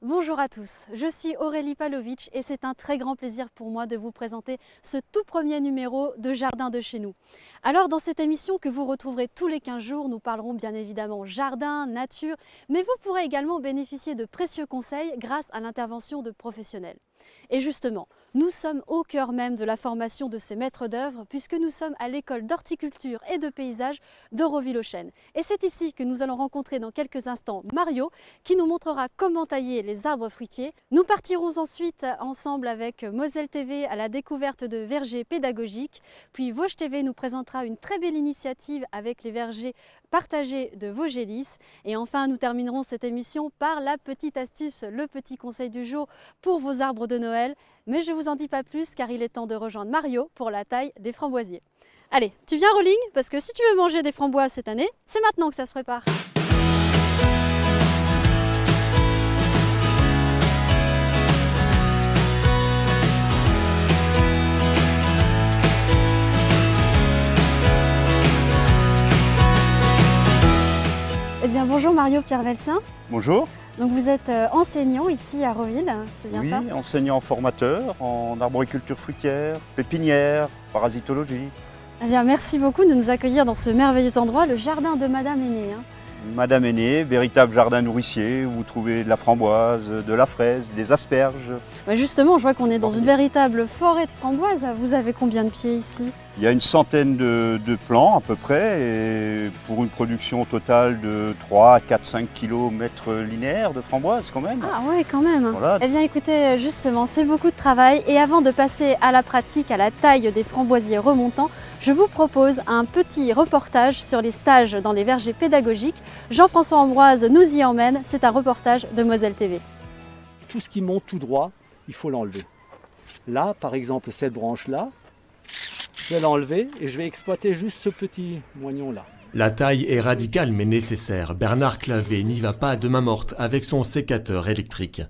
Bonjour à tous, je suis Aurélie Pavlovic et c'est un très grand plaisir pour moi de vous présenter ce tout premier numéro de Jardin de chez nous. Alors dans cette émission que vous retrouverez tous les 15 jours, nous parlerons bien évidemment jardin, nature, mais vous pourrez également bénéficier de précieux conseils grâce à l'intervention de professionnels. Et justement, nous sommes au cœur même de la formation de ces maîtres d'œuvre puisque nous sommes à l'école d'horticulture et de paysage d'Auroville-aux-Chênes. Et c'est ici que nous allons rencontrer dans quelques instants Mario qui nous montrera comment tailler les arbres fruitiers. Nous partirons ensuite ensemble avec Moselle TV à la découverte de vergers pédagogiques. Puis Vosges TV nous présentera une très belle initiative avec les vergers partagés de Vosgelis. Et enfin, nous terminerons cette émission par la petite astuce, le petit conseil du jour pour vos arbres de Noël. Mais je ne vous en dis pas plus car il est temps de rejoindre Mario pour la taille des framboisiers. Allez, tu viens Rolling? Parce que si tu veux manger des framboises cette année, c'est maintenant que ça se prépare. Eh bien bonjour Mario Pierre Velsin. Bonjour. Donc vous êtes enseignant ici à Roville, c'est bien ça? Oui, enseignant formateur en arboriculture fruitière, pépinière, parasitologie. Eh bien merci beaucoup de nous accueillir dans ce merveilleux endroit, le jardin de Madame Aînée. Madame Aînée, véritable jardin nourricier où vous trouvez de la framboise, de la fraise, des asperges. Justement, je vois qu'on est dans une véritable forêt de framboises. Vous avez combien de pieds ici? Il y a une centaine de plants à peu près et pour une production totale de 3, 4, 5 km linéaires de framboises quand même. Ah ouais, quand même. Voilà. Eh bien écoutez, justement, c'est beaucoup de travail. Et avant de passer à la pratique, à la taille des framboisiers remontants, je vous propose un petit reportage sur les stages dans les vergers pédagogiques. Jean-François Ambroise nous y emmène. C'est un reportage de Moselle TV. Tout ce qui monte tout droit, il faut l'enlever. Là, par exemple, cette branche-là, je vais l'enlever et je vais exploiter juste ce petit moignon-là. La taille est radicale mais nécessaire. Bernard Clavé n'y va pas de main morte avec son sécateur électrique.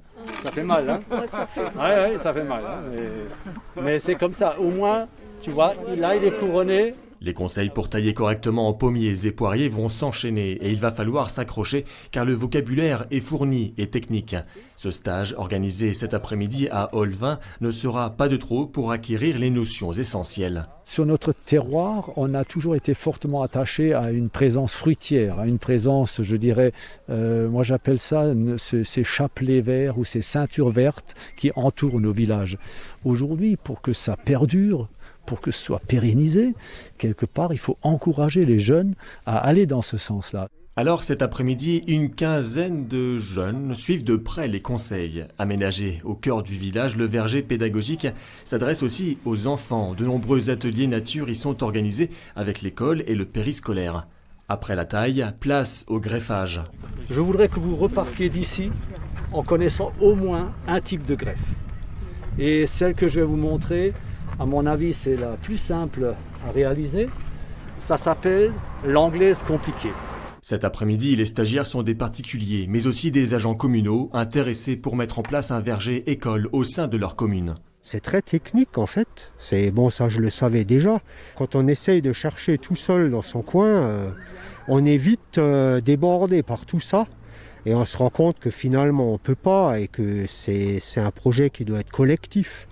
Ça fait mal, hein? Ouais, ça fait mal. Hein? Mais c'est comme ça. Au moins, tu vois, là, il est couronné. Les conseils pour tailler correctement en pommiers et poiriers vont s'enchaîner et il va falloir s'accrocher car le vocabulaire est fourni et technique. Ce stage, organisé cet après-midi à Olvin, ne sera pas de trop pour acquérir les notions essentielles. Sur notre terroir, on a toujours été fortement attaché à une présence fruitière, à une présence, je dirais, moi j'appelle ça ces chapelets verts ou ces ceintures vertes qui entourent nos villages. Aujourd'hui, pour que ça perdure, pour que ce soit pérennisé, quelque part, il faut encourager les jeunes à aller dans ce sens-là. Alors cet après-midi, une quinzaine de jeunes suivent de près les conseils. Aménagé au cœur du village, le verger pédagogique s'adresse aussi aux enfants. De nombreux ateliers nature y sont organisés avec l'école et le périscolaire. Après la taille, place au greffage. Je voudrais que vous repartiez d'ici en connaissant au moins un type de greffe. Et celle que je vais vous montrer, à mon avis, c'est la plus simple à réaliser. Ça s'appelle l'anglaise compliquée. Cet après-midi, les stagiaires sont des particuliers, mais aussi des agents communaux intéressés pour mettre en place un verger école au sein de leur commune. C'est très technique en fait. C'est bon, ça je le savais déjà. Quand on essaye de chercher tout seul dans son coin, on est vite débordé par tout ça. Et on se rend compte que finalement on ne peut pas et que c'est un projet qui doit être collectif.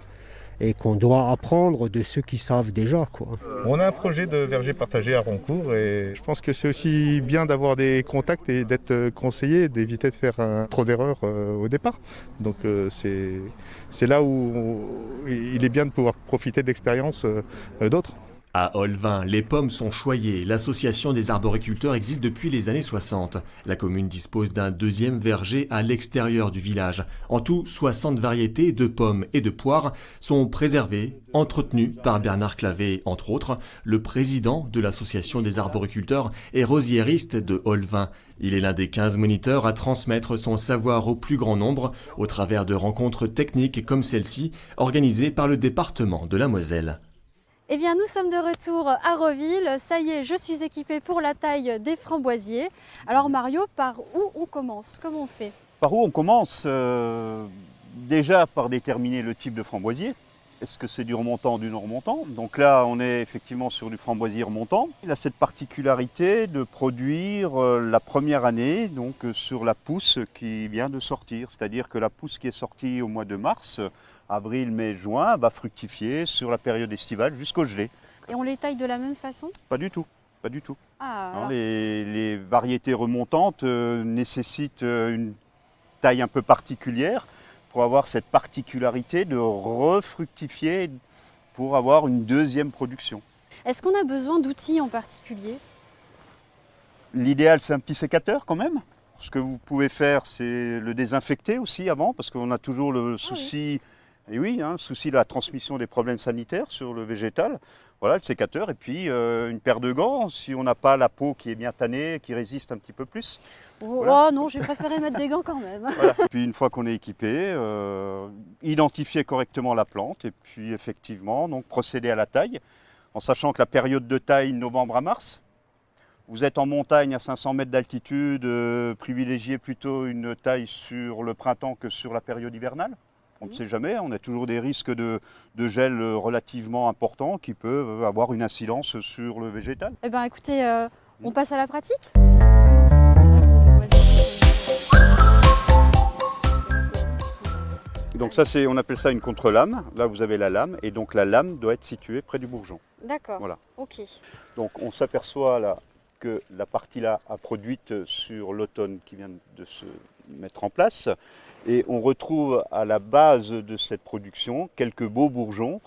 Et qu'on doit apprendre de ceux qui savent déjà, quoi. On a un projet de verger partagé à Roncourt et je pense que c'est aussi bien d'avoir des contacts et d'être conseillé, d'éviter de faire trop d'erreurs au départ. Donc c'est là où il est bien de pouvoir profiter de l'expérience d'autres. À Olvin, les pommes sont choyées. L'association des arboriculteurs existe depuis les années 60. La commune dispose d'un deuxième verger à l'extérieur du village. En tout, 60 variétés de pommes et de poires sont préservées, entretenues par Bernard Clavé, entre autres. Le président de l'association des arboriculteurs est rosiériste de Olvin. Il est l'un des 15 moniteurs à transmettre son savoir au plus grand nombre au travers de rencontres techniques comme celle-ci, organisées par le département de la Moselle. Eh bien, nous sommes de retour à Roville. Ça y est, je suis équipée pour la taille des framboisiers. Alors Mario, par où on commence? Comment on fait? Par où on commence? Déjà par déterminer le type de framboisier. Est-ce que c'est du remontant ou du non remontant? Donc là, on est effectivement sur du framboisier remontant. Il a cette particularité de produire la première année donc, sur la pousse qui vient de sortir. C'est-à-dire que la pousse qui est sortie au mois de mars, avril, mai, juin, va fructifier sur la période estivale jusqu'au gelé. Et on les taille de la même façon? Pas du tout, pas du tout. Ah, Hein, alors, les variétés remontantes nécessitent une taille un peu particulière pour avoir cette particularité de refructifier pour avoir une deuxième production. est-ce qu'on a besoin d'outils en particulier? L'idéal, c'est un petit sécateur quand même. Ce que vous pouvez faire, c'est le désinfecter aussi avant, parce qu'on a toujours le souci, et oui, hein, le souci de la transmission des problèmes sanitaires sur le végétal. Voilà, le sécateur, et puis une paire de gants, si on n'a pas la peau qui est bien tannée, qui résiste un petit peu plus. Oh, Voilà. oh non, j'ai préféré mettre des gants quand même. Voilà. Et puis une fois qu'on est équipé, identifier correctement la plante, et puis effectivement, donc procéder à la taille, en sachant que la période de taille, novembre à mars, vous êtes en montagne à 500 mètres d'altitude, privilégiez plutôt une taille sur le printemps que sur la période hivernale. On ne sait jamais, on a toujours des risques de gel relativement importants qui peuvent avoir une incidence sur le végétal. Eh bien écoutez, on passe à la pratique. Donc ça, on appelle ça une contre-lame. Là, vous avez la lame, et donc la lame doit être située près du bourgeon. D'accord, Voilà. ok. Donc on s'aperçoit là que la partie là a produite sur l'automne qui vient de se mettre en place. Et on retrouve à la base de cette production quelques beaux bourgeons.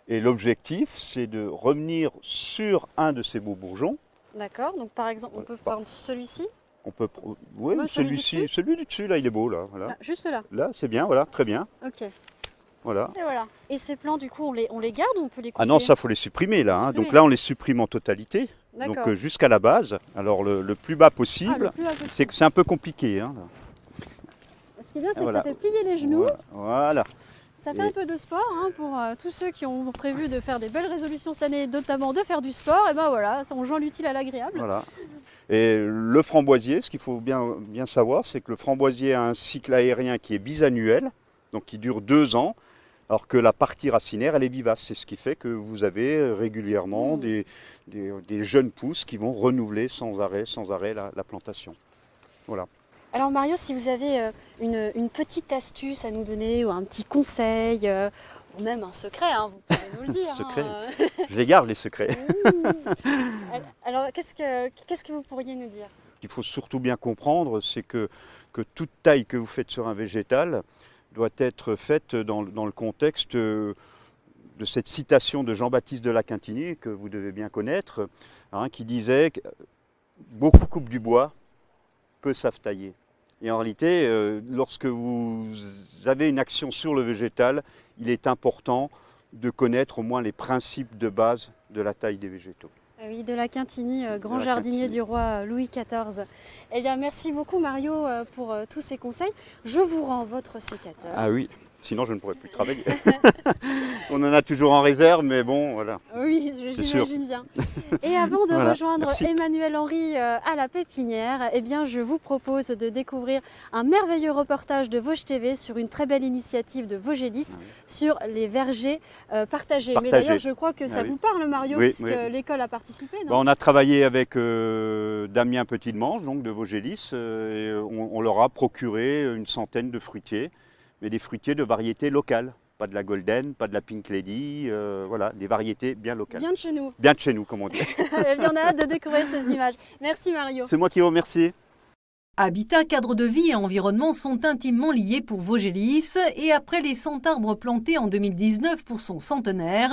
Et l'objectif, c'est de revenir sur un de ces beaux bourgeons. D'accord, donc par exemple, on peut prendre celui-ci. On peut, oui, Ouais, celui du celui du dessus, là, il est beau, là. Voilà. Là, juste là. Là, c'est bien, voilà, très bien. Ok. Voilà. Et voilà. Et ces plants, du coup, on les garde ou on peut les couper? Ah non, ça, faut les supprimer, là. hein. Supprimer. Donc là, on les supprime en totalité. D'accord. Donc jusqu'à la base. Alors le plus bas Ah, possible. le plus bas possible. C'est un peu compliqué. Hein, là. Ce qui est bien, c'est Voilà. que ça fait plier les genoux. Voilà. Ça fait Et- un peu de sport hein, pour tous ceux qui ont prévu de faire des belles résolutions cette année, notamment de faire du sport. Et ben voilà, on joint l'utile à l'agréable. Voilà. Et le framboisier, ce qu'il faut bien savoir, c'est que le framboisier a un cycle aérien qui est bisannuel, donc qui dure 2 ans, alors que la partie racinaire, elle est vivace. C'est ce qui fait que vous avez régulièrement des jeunes pousses qui vont renouveler sans arrêt la plantation. Voilà. Alors Mario, si vous avez une petite astuce à nous donner ou un petit conseil, ou même un secret, hein, vous pouvez nous le dire. Secret. hein. Je les garde, les secrets. Alors qu'est-ce que vous pourriez nous dire? Ce qu'il faut surtout bien comprendre, c'est que toute taille que vous faites sur un végétal doit être faite dans le contexte de cette citation de Jean-Baptiste de La Quintinie, que vous devez bien connaître, hein, qui disait que beaucoup coupent du bois, peu savent tailler. Et en réalité, lorsque vous avez une action sur le végétal, il est important de connaître au moins les principes de base de la taille des végétaux. Ah oui, de La Quintinie, grand De La jardinier Quintinie. du roi Louis XIV. Eh bien, merci beaucoup Mario pour tous ces conseils. Je vous rends votre sécateur. Ah oui, sinon je ne pourrais plus travailler. On en a toujours en réserve, mais bon, voilà. Oui, C'est sûr. j'imagine bien. Et avant de Voilà, rejoindre merci. Emmanuel Henry à la pépinière, eh bien, je vous propose de découvrir un merveilleux reportage de Vosges TV sur une très belle initiative de Vosgelis sur les vergers partagés. Mais Partagés. d'ailleurs, je crois que ça Ah oui. vous parle, Mario, Oui, puisque oui. l'école a participé, non? Bah, on a travaillé avec Damien Petit-Demange, donc de Vosgelis, et on leur a procuré une centaine de fruitiers, mais des fruitiers de variétés locales. Pas de la Golden, pas de la Pink Lady, voilà, des variétés bien locales. Bien de chez nous. Bien de chez nous, comme on dit. Eh bien, on a hâte de découvrir ces images. Merci Mario. C'est moi qui vous remercie. Habitat, cadre de vie et environnement sont intimement liés pour Vosgelis et après les 100 arbres plantés en 2019 pour son centenaire,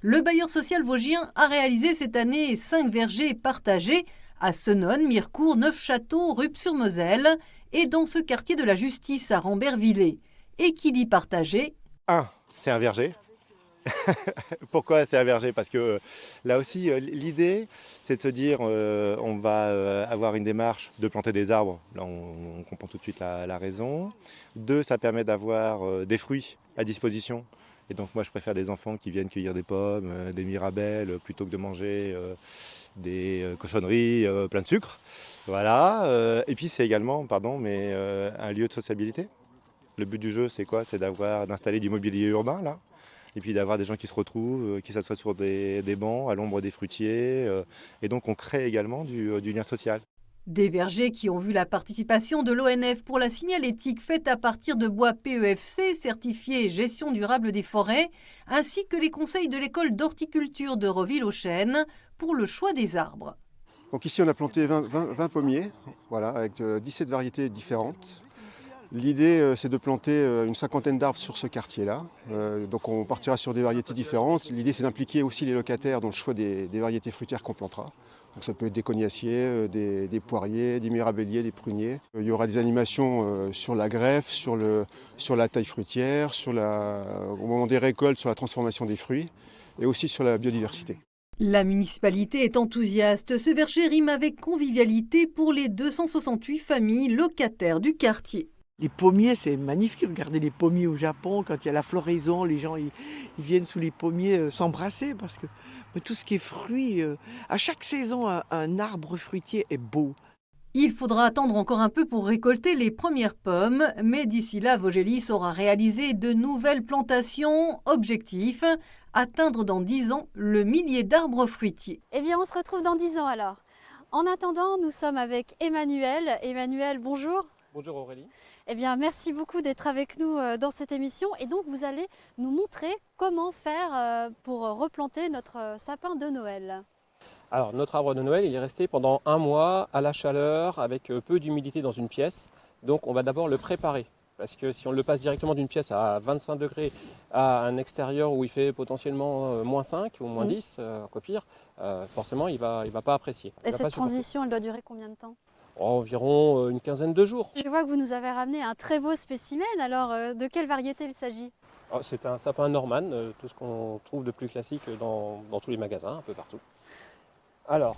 le bailleur social vosgien a réalisé cette année 5 vergers partagés à Senones, Mirecourt, Neufchâteau, Rupt-sur-Moselle et dans ce quartier de la Justice à Rambervillers. Et qui dit partagé, C'est un verger. Pourquoi c'est un verger? Parce que là aussi, l'idée, c'est de se dire on va avoir une démarche de planter des arbres. Là, on comprend tout de suite la raison. 2, ça permet d'avoir des fruits à disposition. Et donc, moi, je préfère des enfants qui viennent cueillir des pommes, des mirabelles, plutôt que de manger des cochonneries plein de sucre. Voilà. Et puis, c'est également, un lieu de sociabilité. Le but du jeu, c'est quoi? C'est d'installer du mobilier urbain, là. et puis d'avoir des gens qui se retrouvent, qui s'assoient sur des bancs à l'ombre des fruitiers. Et donc on crée également du lien social. Des vergers qui ont vu la participation de l'ONF pour la signalétique faite à partir de bois PEFC, certifié gestion durable des forêts, ainsi que les conseils de l'école d'horticulture de Reville-aux-Chênes pour le choix des arbres. Donc ici on a planté 20 pommiers, voilà, avec 17 variétés différentes. L'idée c'est de planter une cinquantaine d'arbres sur ce quartier-là. Donc on partira sur des variétés différentes. L'idée c'est d'impliquer aussi les locataires dans le choix des variétés fruitières qu'on plantera. Donc ça peut être des cognaciers, des poiriers, des mirabelliers, des pruniers. Il y aura des animations sur la greffe, sur la taille fruitière, au moment des récoltes, sur la transformation des fruits et aussi sur la biodiversité. La municipalité est enthousiaste. Ce verger rime avec convivialité pour les 268 familles locataires du quartier. Les pommiers, c'est magnifique. Regardez les pommiers au Japon, quand il y a la floraison, les gens ils viennent sous les pommiers s'embrasser parce que tout ce qui est fruits, à chaque saison, un arbre fruitier est beau. Il faudra attendre encore un peu pour récolter les premières pommes, mais d'ici là, Vaugelis aura réalisé de nouvelles plantations. Objectif, atteindre dans 10 ans le millier d'arbres fruitiers. Eh bien, on se retrouve dans 10 ans alors. En attendant, nous sommes avec Emmanuel. Emmanuel, bonjour. Bonjour Aurélie. Eh bien, merci beaucoup d'être avec nous dans cette émission. Et donc, vous allez nous montrer comment faire pour replanter notre sapin de Noël. Alors, notre arbre de Noël, il est resté pendant 1 mois à la chaleur, avec peu d'humidité dans une pièce. Donc, on va d'abord le préparer. Parce que si on le passe directement d'une pièce à 25 degrés à un extérieur où il fait potentiellement moins 5 ou moins 10, encore pire, forcément, il va pas apprécier. Et cette transition, elle doit durer combien de temps ? Environ une quinzaine de jours. Je vois que vous nous avez ramené un très beau spécimen. Alors, de quelle variété il s'agit ? C'est un sapin Norman, tout ce qu'on trouve de plus classique dans tous les magasins, un peu partout. Alors,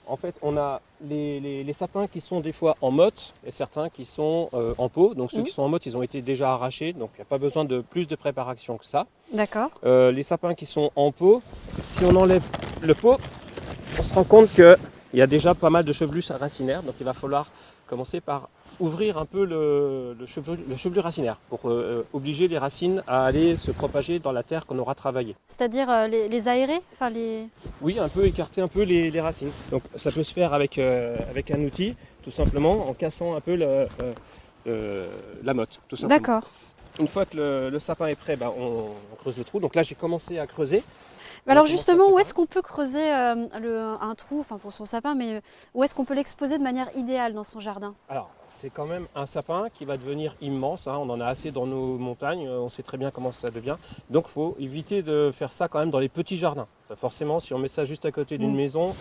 en fait, on a les sapins qui sont des fois en motte et certains qui sont en pot. Donc ceux qui sont en motte, ils ont été déjà arrachés, donc il n'y a pas besoin de plus de préparation que ça. D'accord. Les sapins qui sont en pot, si on enlève le pot, on se rend compte qu'il y a déjà pas mal de chevelus racinaires. Donc il va falloir commencer par ouvrir un peu le chevelu racinaire pour obliger les racines à aller se propager dans la terre qu'on aura travaillée. C'est-à-dire les aérer, Oui, un peu écarter un peu les racines. Donc ça peut se faire avec un outil, tout simplement, en cassant un peu la motte. Tout simplement. D'accord. Une fois que le sapin est prêt, on creuse le trou. Donc là, j'ai commencé à creuser. Alors justement, où est-ce qu'on peut creuser un trou pour son sapin, mais où est-ce qu'on peut l'exposer de manière idéale dans son jardin ? Alors, c'est quand même un sapin qui va devenir immense. On en a assez dans nos montagnes, on sait très bien comment ça devient. Donc il faut éviter de faire ça quand même dans les petits jardins. Forcément, si on met ça juste à côté d'une maison,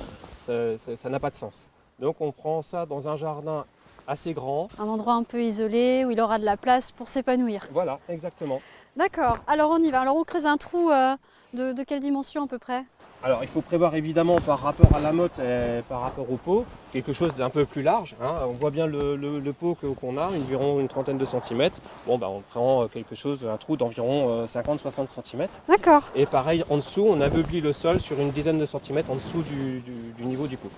ça n'a pas de sens. Donc on prend ça dans un jardin assez grand. Un endroit un peu isolé où il aura de la place pour s'épanouir. Voilà, exactement. D'accord, alors on y va. Alors on creuse un trou de quelle dimension à peu près ? Alors il faut prévoir évidemment par rapport à la motte et par rapport au pot, quelque chose d'un peu plus large. On voit bien le pot qu'on a, environ une trentaine de centimètres. Bon, on prend un trou d'environ 50-60 centimètres. D'accord. Et pareil, en dessous, on ameublit le sol sur une dizaine de centimètres en dessous du niveau du pot.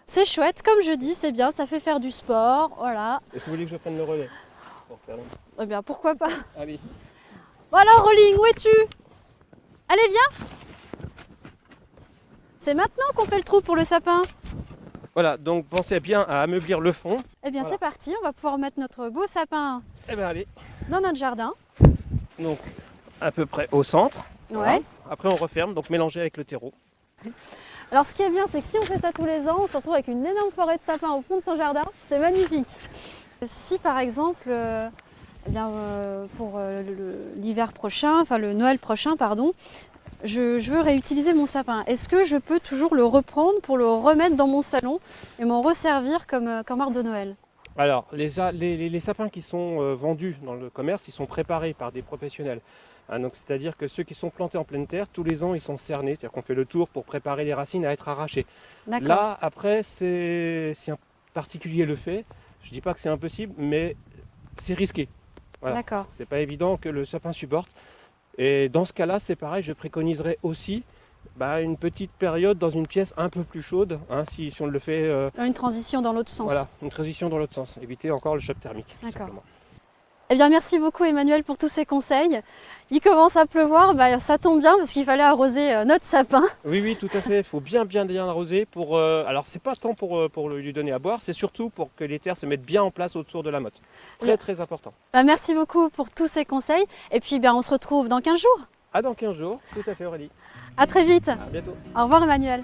C'est chouette, comme je dis, c'est bien, ça fait faire du sport, voilà. Est-ce que vous voulez que je prenne le relais pour faire Eh bien, pourquoi pas. Allez. Bon alors, Rolling, où es-tu ? Allez, viens. C'est maintenant qu'on fait le trou pour le sapin. Voilà, donc pensez bien à ameublir le fond. Eh bien, voilà. C'est parti, on va pouvoir mettre notre beau sapin allez. Dans notre jardin. Donc, à peu près au centre. Ouais. Voilà. Après, on referme, donc mélanger avec le terreau. Alors ce qui est bien, c'est que si on fait ça tous les ans, on se retrouve avec une énorme forêt de sapins au fond de son jardin. C'est magnifique. Si par exemple, pour l'hiver prochain, le Noël prochain, pardon, je veux réutiliser mon sapin, est-ce que je peux toujours le reprendre pour le remettre dans mon salon et m'en resservir comme arbre de Noël ? Alors, les sapins qui sont vendus dans le commerce, ils sont préparés par des professionnels. Donc c'est-à-dire que ceux qui sont plantés en pleine terre, tous les ans, ils sont cernés. C'est-à-dire qu'on fait le tour pour préparer les racines à être arrachées. Là, après, si un particulier le fait, je ne dis pas que c'est impossible, mais c'est risqué. Voilà. D'accord. C'est pas évident que le sapin supporte. Et dans ce cas-là, c'est pareil, je préconiserais aussi une petite période dans une pièce un peu plus chaude, si on le fait... Une transition dans l'autre sens. Voilà, une transition dans l'autre sens. Éviter encore le choc thermique. D'accord. Eh bien, merci beaucoup Emmanuel pour tous ces conseils. Il commence à pleuvoir, ça tombe bien parce qu'il fallait arroser notre sapin. Oui, tout à fait. Il faut bien arroser. Alors, c'est pas tant pour lui donner à boire, c'est surtout pour que les terres se mettent bien en place autour de la motte. Très important. Merci beaucoup pour tous ces conseils. Et puis, on se retrouve dans 15 jours. À dans 15 jours, tout à fait Aurélie. À très vite. À bientôt. Au revoir Emmanuel.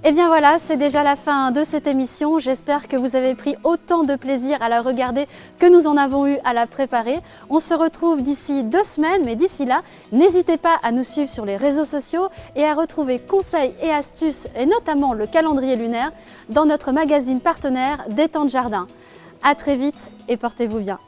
Et bien voilà, c'est déjà la fin de cette émission. J'espère que vous avez pris autant de plaisir à la regarder que nous en avons eu à la préparer. On se retrouve d'ici 2 semaines, mais d'ici là, n'hésitez pas à nous suivre sur les réseaux sociaux et à retrouver conseils et astuces, et notamment le calendrier lunaire, dans notre magazine partenaire Des Temps de Jardin. À très vite et portez-vous bien.